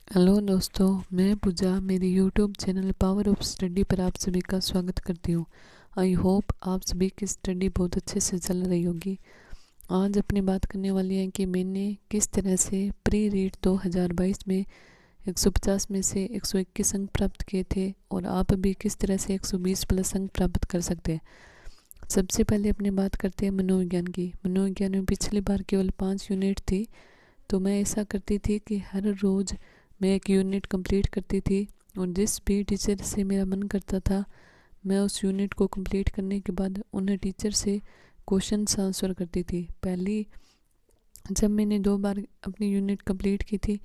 Hello दोस्तों, मैं पूजा मेरी YouTube channel power of study पर आप सभी का स्वागत करती हूँ। आई होप आप सभी की स्टडी बहुत अच्छे से चल रही होगी। आज अपनी बात करने वाली है कि मैंने किस तरह से प्री रीड 2022 में 150 में से 121 अंक प्राप्त किए थे और आप भी किस तरह से 120 प्लस अंक प्राप्त कर सकते हैं। सबसे पहले अपनी बात करते हैं मनोविज्ञान की। मनोविज्ञान में पिछली बार केवल 5 यूनिट थी, तो मैं ऐसा करती थी कि हर रोज़ मैं एक यूनिट कंप्लीट करती थी और जिस भी टीचर से मेरा मन करता था मैं उस यूनिट को कंप्लीट करने के बाद उन्हें टीचर से क्वेश्चन आंसर करती थी। पहली जब मैंने 2 बार अपनी यूनिट कंप्लीट की थी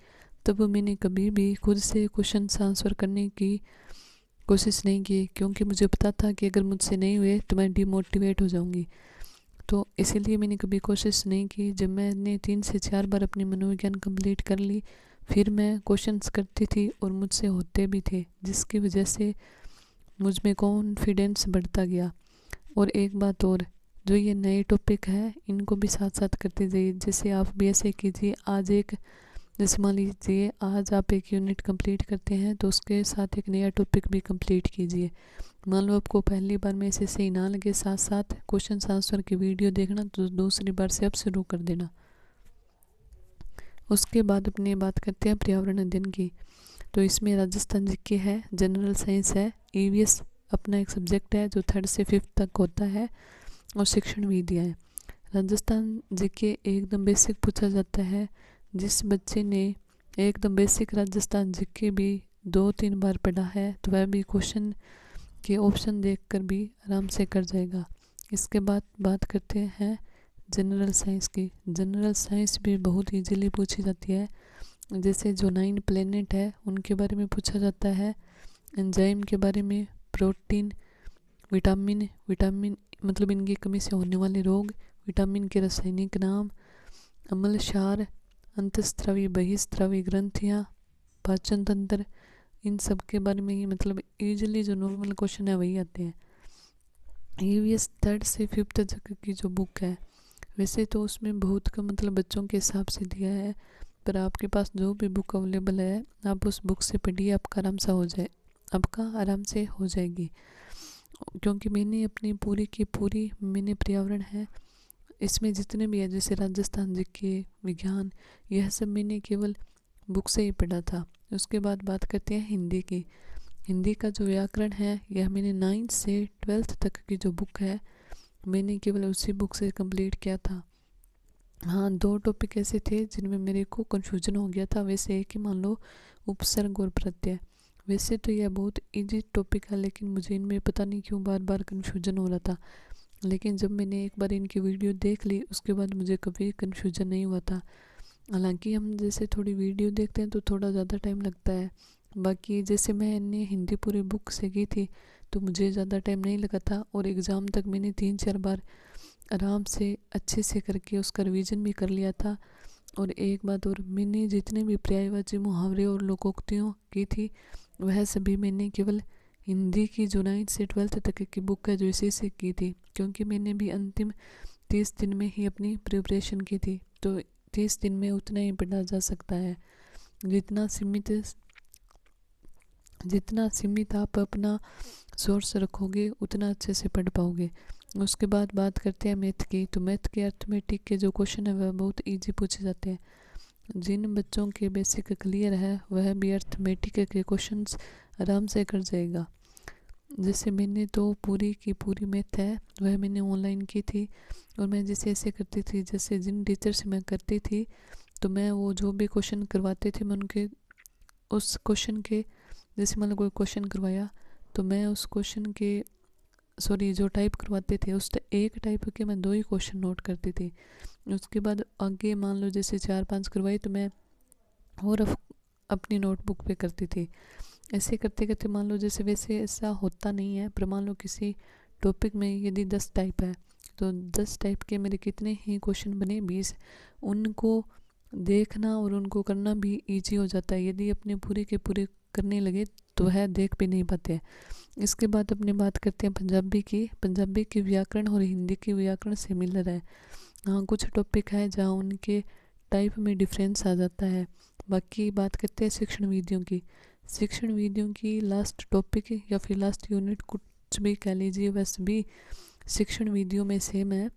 तब मैंने कभी भी खुद से क्वेश्चन आंसर करने की कोशिश नहीं की, क्योंकि मुझे पता था कि अगर मुझसे नहीं हुए तो मैं डिमोटिवेट हो जाऊंगी। तो इसीलिए मैंने कभी कोशिश नहीं की। जब मैंने 3 से 4 बार अपनी मनोविज्ञान कंप्लीट कर ली फिर मैं क्वेश्चंस करती थी और मुझसे होते भी थे, जिसकी वजह से मुझ में कॉन्फिडेंस बढ़ता गया। और एक बात और, जो ये नए टॉपिक है इनको भी साथ साथ करते जाइए। जैसे आप भी ऐसे कीजिए, जैसे मान लीजिए आज आप एक यूनिट कंप्लीट करते हैं तो उसके साथ एक नया टॉपिक भी कंप्लीट कीजिए। मान लो आपको पहली बार में ऐसे सही ना लगे, साथ साथ क्वेश्चन आंसर की वीडियो देखना, तो दूसरी बार से अब शुरू कर देना। उसके बाद अपनी बात करते हैं पर्यावरण अध्ययन की। तो इसमें राजस्थान जीके है, जनरल साइंस है, ईवीएस अपना एक सब्जेक्ट है जो 3rd से 5th तक होता है, और शिक्षण विधियाँ है। राजस्थान जीके एकदम बेसिक पूछा जाता है। जिस बच्चे ने एकदम बेसिक राजस्थान जीके भी 2-3 बार पढ़ा है तो वह भी क्वेश्चन के ऑप्शन देखकर भी आराम से कर जाएगा। इसके बाद बात करते हैं जनरल साइंस की। जनरल साइंस भी बहुत इजीली पूछी जाती है। जैसे जो 9 प्लेनेट है उनके बारे में पूछा जाता है, एंजाइम के बारे में, प्रोटीन, विटामिन विटामिन मतलब इनकी कमी से होने वाले रोग, विटामिन के रासायनिक नाम, अम्ल क्षार, अंतःस्रावी बहिस्रावी ग्रंथियाँ, पाचन तंत्र, इन सब के बारे में ही मतलब ईजिली जो नॉर्मल क्वेश्चन है वही आते हैं। ईवीएस 3rd से 5th तक की जो बुक है, वैसे तो उसमें बहुत कम मतलब बच्चों के हिसाब से दिया है, पर आपके पास जो भी बुक अवेलेबल है आप उस बुक से पढ़िए, आपका आराम से हो जाएगी। क्योंकि मैंने अपनी पूरी की पूरी मैंने पर्यावरण है, इसमें जितने भी है जैसे राजस्थान जीके, विज्ञान, यह सब मैंने केवल बुक से ही पढ़ा था। उसके बाद बात करते हैं हिंदी की। हिंदी का जो व्याकरण है यह मैंने 9th से 12th तक की जो बुक है मैंने केवल उसी बुक से कंप्लीट किया था। हाँ, 2 टॉपिक ऐसे थे जिनमें मेरे को कन्फ्यूजन हो गया था। वैसे एक ही मान लो उपसर्ग और प्रत्यय। वैसे तो यह बहुत इजी टॉपिक है लेकिन मुझे इनमें पता नहीं क्यों बार बार कन्फ्यूजन हो रहा था। लेकिन जब मैंने एक बार इनकी वीडियो देख ली उसके बाद मुझे कभी कन्फ्यूजन नहीं हुआ था। हालांकि हम जैसे थोड़ी वीडियो देखते हैं तो थोड़ा ज़्यादा टाइम लगता है। बाकी जैसे मैंने हिंदी पूरी बुक से की थी तो मुझे ज़्यादा टाइम नहीं लगा था, और एग्ज़ाम तक मैंने 3-4 बार आराम से अच्छे से करके उसका रिवीजन भी कर लिया था। और एक बात और, मैंने जितने भी पर्यायवाची मुहावरे और लोकोक्तियों की थी वह सभी मैंने केवल हिंदी की जो 9th से 12th तक की बुक है जो इसी से की थी, क्योंकि मैंने भी अंतिम 30 दिन में ही अपनी प्रिपरेशन की थी। तो 30 दिन में उतना ही पढ़ा जा सकता है। जितना सीमित जितना सीमित आप अपना सोर्स रखोगे उतना अच्छे से पढ़ पाओगे। उसके बाद बात करते हैं मैथ की। तो मैथ के अर्थमेटिक के जो क्वेश्चन है वह बहुत इजी पूछे जाते हैं। जिन बच्चों के बेसिक क्लियर है वह भी अर्थमेटिक के क्वेश्चंस आराम से कर जाएगा। जैसे मैंने तो पूरी की पूरी मैथ है वह मैंने ऑनलाइन की थी, और मैं जैसे ऐसे करती थी, जैसे जिन टीचर से मैं करती थी तो मैं वो जो भी क्वेश्चन करवाते थे मैं उनके उस क्वेश्चन के, जैसे मतलब कोई क्वेश्चन करवाया तो मैं उस क्वेश्चन के जो टाइप करवाते थे उस एक टाइप के मैं 2 ही क्वेश्चन नोट करती थी। उसके बाद आगे मान लो जैसे 4-5 करवाई तो मैं और अपनी नोटबुक पे करती थी। ऐसे करते करते मान लो जैसे वैसे ऐसा होता नहीं है, पर मान लो किसी टॉपिक में यदि 10 टाइप है तो 10 टाइप के मेरे कितने ही क्वेश्चन बने, 20। उनको देखना और उनको करना भी इजी हो जाता है। यदि अपने पूरे के पूरे करने लगे तो वह देख भी नहीं पाते हैं। इसके बाद अपनी बात करते हैं पंजाबी की। पंजाबी की व्याकरण और हिंदी की व्याकरण सिमिलर है। हाँ, कुछ टॉपिक है जहाँ उनके टाइप में डिफरेंस आ जाता है। बाकी बात करते हैं शिक्षण विधियों की। शिक्षण विधियों की लास्ट टॉपिक या फिर लास्ट यूनिट कुछ भी कह लीजिए, वह सभी शिक्षण विधियों में सेम है।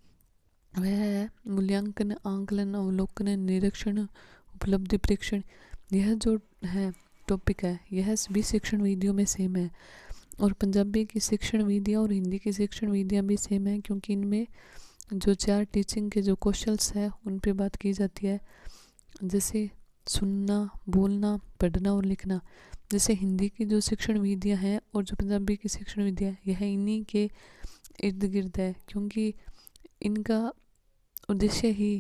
वह है मूल्यांकन, आंकलन, अवलोकन, निरीक्षण, उपलब्धि परीक्षण। यह जो है टॉपिक है, यह सभी शिक्षण विधियों में सेम है। और पंजाबी की शिक्षण विधियाँ और हिंदी की शिक्षण विधियाँ भी सेम है, क्योंकि इनमें जो 4 टीचिंग के जो क्वेश्चंस है उन पे बात की जाती है, जैसे सुनना, बोलना, पढ़ना और लिखना। जैसे हिंदी की जो शिक्षण विधियाँ हैं और जो पंजाबी की शिक्षण विधियाँ, यह इन्हीं के इर्द गिर्द है, क्योंकि इनका उद्देश्य ही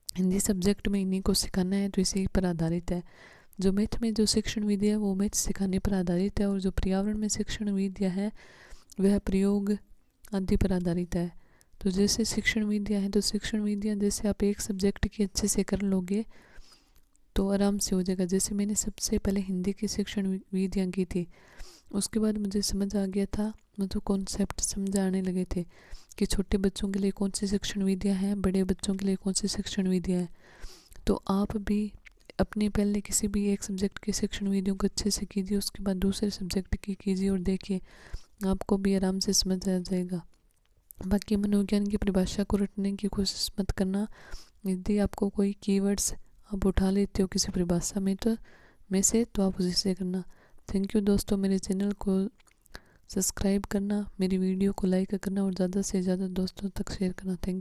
हिंदी सब्जेक्ट में इन्हीं को सिखाना है, तो इसी पर आधारित है। जो मैथ में जो शिक्षण विधि है वो मैथ सिखाने पर आधारित है, और जो पर्यावरण में शिक्षण विधियाँ है वह प्रयोग आदि पर आधारित है। तो जैसे शिक्षण विधियाँ हैं, तो शिक्षण विधियाँ जैसे आप एक सब्जेक्ट की अच्छे से कर लोगे तो आराम से हो जाएगा। जैसे मैंने सबसे पहले हिंदी की शिक्षण विधियाँ की थी, उसके बाद मुझे समझ आ गया था, मुझे कॉन्सेप्ट समझ आने लगे थे कि छोटे बच्चों के लिए कौन सी शिक्षण विधियाँ हैं, बड़े बच्चों के लिए कौन सी शिक्षण विधियाँ हैं। तो आप भी अपने पहले किसी भी एक सब्जेक्ट की शिक्षण विधियों को अच्छे से कीजिए, उसके बाद दूसरे सब्जेक्ट की कीजिए और देखिए आपको भी आराम से समझ आ जाएगा। बाकी मनोविज्ञान की परिभाषा को रटने की कोशिश मत करना। यदि आपको कोई कीवर्ड्स आप उठा लेते हो किसी परिभाषा में तो आप उसी से करना। थैंक यू दोस्तों, मेरे चैनल को सब्सक्राइब करना, मेरी वीडियो को लाइक करना और ज़्यादा से ज़्यादा दोस्तों तक शेयर करना। Thank you.